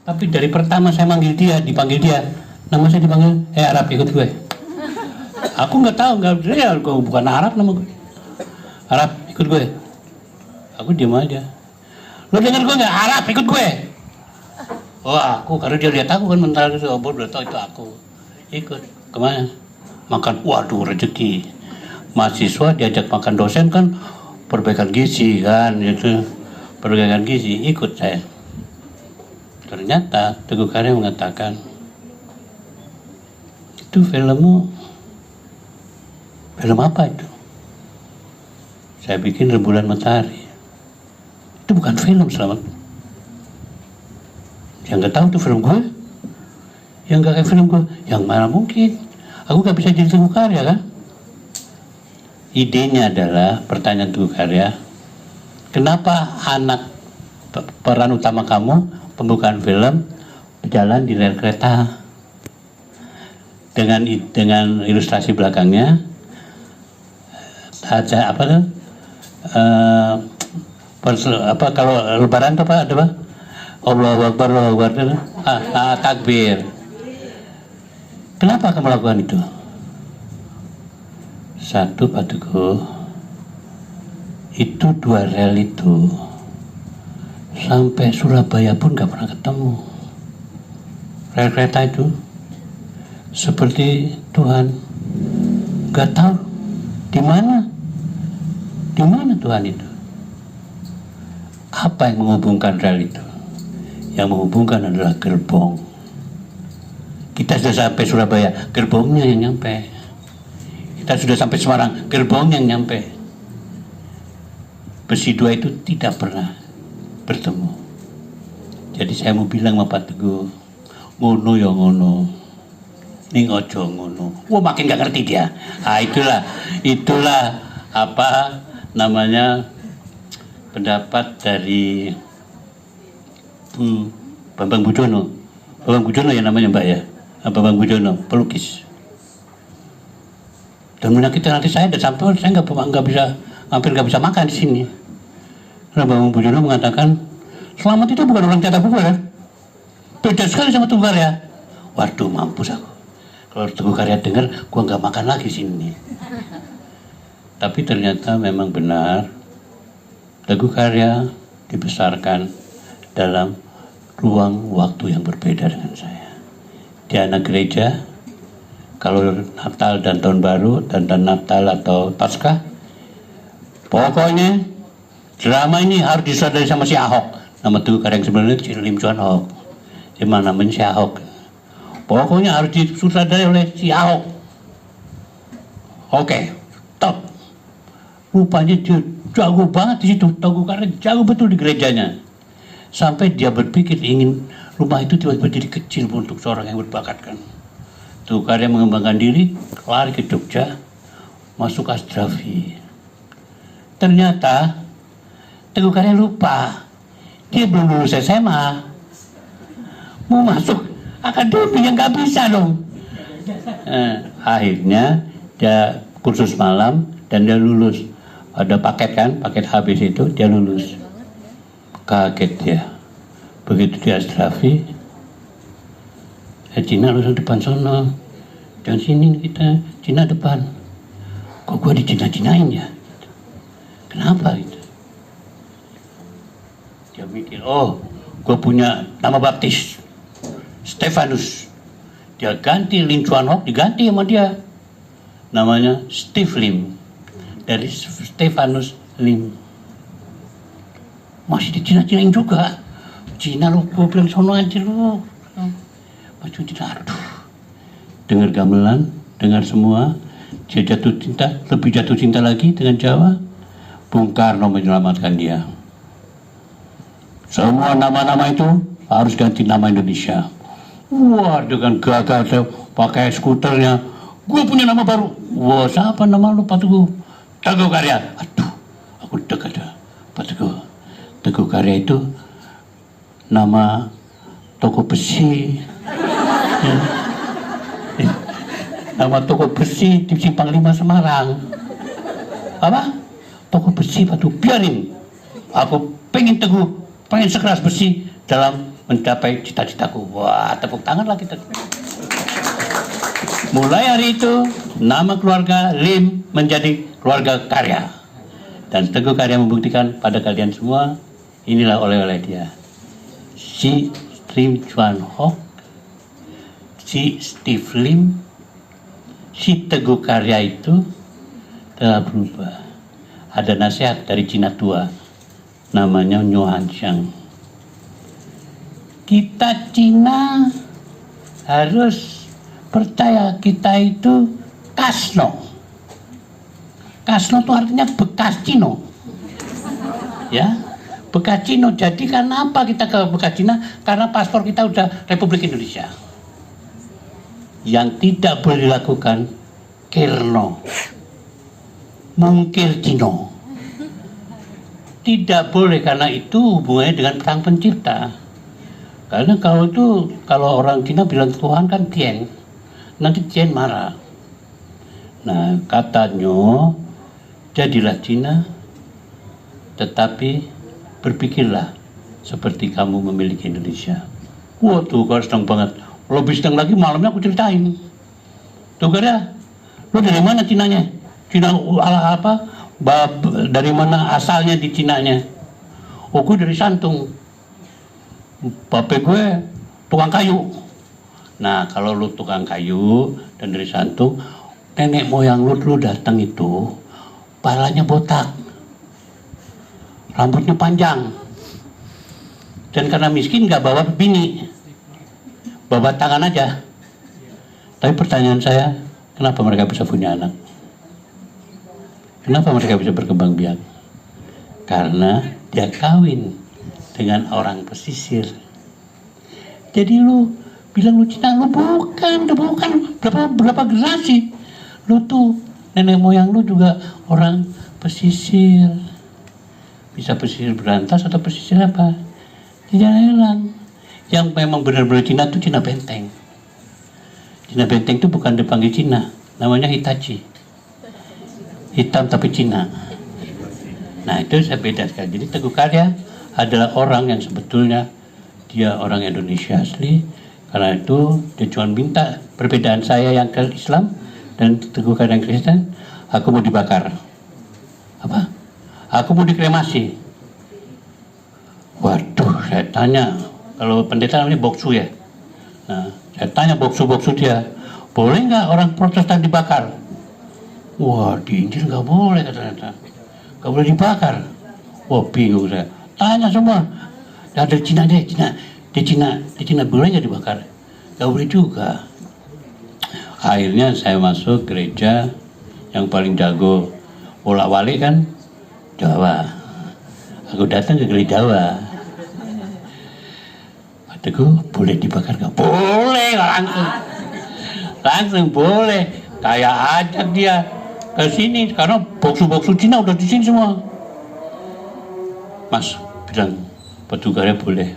Tapi dari pertama saya dipanggil dia, nama saya dipanggil, Arab ikut gue. Aku nggak tahu, bukan Arab nama gue. Arab ikut gue. Aku diam aja. Lo dengar gue nggak? Arab ikut gue. Oh aku, karena dia lihat aku kan mental itu, udah tahu itu aku. Ikut kemana? Makan, waduh rezeki. Mahasiswa diajak makan dosen kan perbaikan gizi kan, itu perbaikan gizi, ikut saya. Ternyata Teguh Karya mengatakan, itu film apa itu? Saya bikin Rembulan Matahari. Itu bukan film, Selamat. Yang nggak tahu itu film gue, yang nggak kayak film gue, yang mana mungkin? Aku nggak bisa jadi Teguh Karya kan? Idenya adalah pertanyaan Teguh Karya, kenapa anak peran utama kamu pembukaan film berjalan di rel kereta dengan ilustrasi belakangnya ada apa tuh kalau lebaran tuh apa ada apa Allahu Akbar takbir. Kenapa kamu lakukan itu? Satu, Pak Teguh, itu 2 rel itu sampai Surabaya pun gak pernah ketemu. Rel kereta itu seperti Tuhan gak tahu di mana Tuhan itu. Apa yang menghubungkan rel itu? Yang menghubungkan adalah gerbong. Kita sudah sampai Surabaya, gerbongnya yang nyampe. Kita sudah sampai Semarang, gerbongnya yang nyampe. Besi 2 itu tidak pernah bertemu. Jadi saya mau bilang sama Pak Teguh, ngono ya ngono, ning ojo ngono. Wah makin gak ngerti dia. Ah itulah apa namanya pendapat dari Bambang Bujono. Bambang Bujono ya namanya Mbak ya. Bambang Bujono, pelukis. Dan menyakiti hati saya dan sampai saya hampir nggak bisa makan di sini. Karena Bambang Bujono mengatakan, Selamat itu bukan orang cetak buku ya. Beda sekali sama Teguh Karya. Waduh mampus aku. Kalau Teguh Karya dengar, gua nggak makan lagi sini. Tapi ternyata memang benar, Teguh Karya dibesarkan dalam ruang waktu yang berbeda dengan saya. Dia anak gereja, kalau Natal dan Tahun Baru dan Natal atau Paskah, pokoknya drama ini harus disutradari sama si Ahok. Nama Teguh Karya yang sebenarnya si Lim Chuan Hok. Cuma namanya si Ahok. Pokoknya harus disutradari oleh si Ahok. Oke, top. Rupanya dia jago banget di situ. Teguh Karya jago betul di gerejanya. Sampai dia berpikir ingin rumah itu tiba-tiba jadi kecil untuk seorang yang berbakat kan. Teguh Karya mengembangkan diri, lari ke Jogja, masuk Asdrafi. Ternyata Teguh Karya lupa, dia belum lulus SMA, mau masuk akademi yang nggak bisa dong. Akhirnya dia kursus malam dan dia lulus. Ada paket kan, paket habis itu dia lulus. Kaget dia. Begitu dia Asdrafi, Cina langsung depan sono. Dan sini kita, Cina depan. Kok gua dicina-cinain ya? Kenapa itu? Dia mikir, oh gua punya nama baptis, Stefanus. Dia ganti Lim Chuan Hok, diganti sama dia. Namanya Steve Lim. Dari Stefanus Lim. Masih dicina-cinain juga. Cina lu, gue bilang sono aja lu. Maju Cina, aduh. Dengar gamelan, dengar semua. Dia jatuh cinta, lebih jatuh cinta lagi dengan Jawa. Bung Karno menyelamatkan dia. Semua nama-nama itu harus ganti nama Indonesia. Wah, dengan gagah saya pakai skuternya. Gue punya nama baru. Wah, siapa nama lu Pak Teguh? Teguh Karya. Aduh, aku dekat dah. Pak Teguh. Teguh Karya itu nama toko besi. Nama toko besi di Simpang 5 Semarang. Apa? Toko besi Pak Teguh. Biarin. Aku pengen Teguh, pengen sekeras besi dalam mencapai cita-citaku. Wah, tepuk tangan lah kita. Mulai hari itu, nama keluarga Lim menjadi keluarga karya. Dan Teguh Karya membuktikan pada kalian semua, inilah oleh-oleh dia. Si Lim Chuan Hock, si Steve Lim, si Teguh Karya itu telah berubah. Ada nasihat dari Cina tua, namanya Nyuan Xiang. Kita Cina harus percaya kita itu kasno. Kasno itu artinya bekas Cina. Ya, bekas Cina. Jadi karena apa kita ke bekas Cina? Karena paspor kita udah Republik Indonesia. Yang tidak boleh dilakukan kirno, mungkir Cina. Tidak boleh, karena itu hubungannya dengan perang pencipta. Karena kalau orang Cina bilang Tuhan kan Tien, nanti Tien marah. Nah, katanya jadilah Cina, tetapi berpikirlah seperti kamu memiliki Indonesia. Wah, tuh kau senang banget. Lebih senang lagi malamnya aku ceritain. Tuh Karya, lu dari mana Cinanya? Cina ala apa? Dari mana asalnya di Cinanya? Oh, gue dari Santung. Bapak gue tukang kayu. Nah, kalau lu tukang kayu dan dari Santung, nenek moyang lu datang itu palanya botak, rambutnya panjang, dan karena miskin nggak bawa bini, bawa tangan aja. Tapi pertanyaan saya, kenapa mereka bisa punya anak? Kenapa mereka bisa berkembang biak? Karena dia kawin dengan orang pesisir. Jadi lu bilang lu Cina, lu bukan berapa generasi. Lu tuh nenek moyang lu juga orang pesisir. Bisa pesisir berantas atau pesisir apa? Tidak heran. Yang memang benar-benar Cina tuh Cina Benteng. Cina Benteng itu bukan dipanggil Cina, namanya Hitachi. Hitam tapi Cina. Nah, itu saya bedaskan. Jadi Teguh Karya adalah orang yang sebetulnya dia orang Indonesia asli. Karena itu dia cuma minta perbedaan saya yang ke Islam dan Teguh Karya yang Kristen, aku mau dibakar. Apa? Aku mau dikremasi. Waduh, saya tanya, kalau pendeta namanya Boksu ya. Nah, saya tanya Boksu dia, boleh nggak orang Protestan dibakar? Wah, di Injil nggak boleh katanya, nggak boleh dibakar. Wah, bingung saya. Tanya semua, dari Cina deh, di Cina boleh nggak dibakar? Nggak boleh juga. Akhirnya saya masuk gereja yang paling jago bolak-balik kan Jawa. Aku datang ke gereja Jawa. Teguh, boleh dibakar nggak? Boleh, langsung boleh. Kayak ajak dia ke sini karena boksu-boksu Cina udah di sini semua. Mas bilang petugasnya boleh.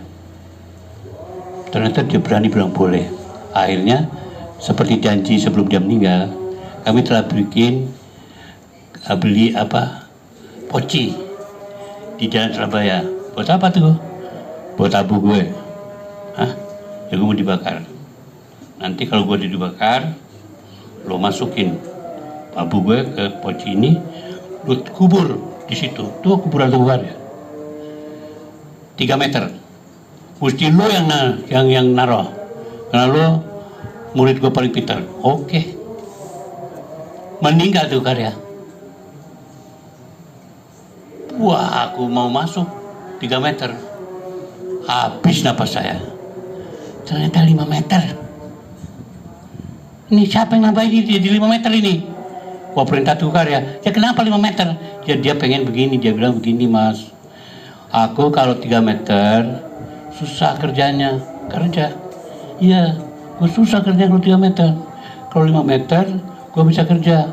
Ternyata dia berani bilang boleh. Akhirnya seperti janji sebelum dia meninggal, kami telah beli poci di Jalan Surabaya. Buat apa tuh? Buat abu gue. Hah? Ya gue mau dibakar. Nanti kalau gue dibakar, lo masukin abu gue ke poci ini, lo kubur di situ. Tuh kuburan Teguh Karya. 3 meter. Mesti lo yang naruh. Karena lo murid gue paling pintar. Oke. Meninggal Teguh Karya. Wah, aku mau masuk 3 meter. Habis napas saya. Ternyata 5 meter. Ini siapa yang nambahin ini di 5 meter ini? Wah, perintah Teguh Karya. Ya kenapa 5 meter? Ya dia pengen begini, dia bilang begini, Mas. Aku kalau 3 meter susah kerjanya. Kerja. Iya, gue susah kerja kalau 3 meter. Kalau 5 meter, gue bisa kerja.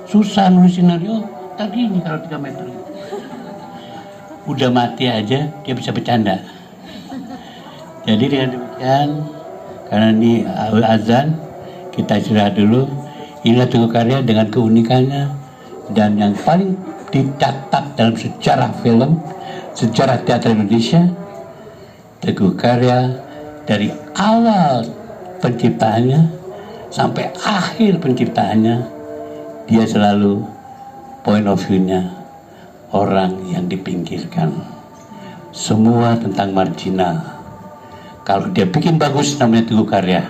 Susah nulis skenario, tak gini kalau 3 meter. Udah mati aja, dia bisa bercanda. Jadi dengan demikian, karena ini azan, kita istirahat dulu. Inilah Teguh Karya dengan keunikannya dan yang paling dicatat dalam sejarah film, sejarah teater Indonesia. Teguh Karya dari awal penciptaannya sampai akhir penciptaannya, dia selalu point of view-nya orang yang dipinggirkan. Semua tentang marginal. Kalau dia bikin bagus namanya Teguh Karya,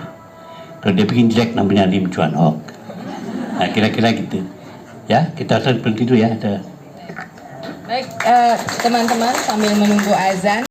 kalau dia bikin jelek namanya Lim Chuan Hok. Nah, kira-kira gitu. Ya, kita harus berhenti dulu ya. Baik, teman-teman, sambil menunggu azan.